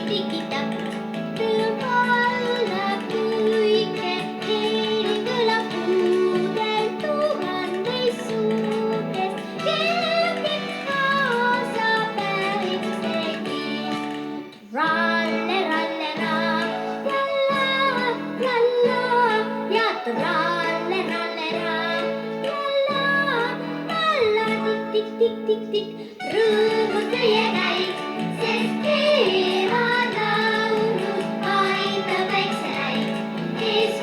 tiki-tiki-tak. Rõõm valvab kõike, heli kõlab puudel tuhandes suudes. Keerib kaasa päiksegi. Ralle, ralle, ra, la, ja ralle, ralle, ra, la, tik-tik-tik-tik. Rõõmus teie käik, sest kevad laulud aitab väikse äik. Ees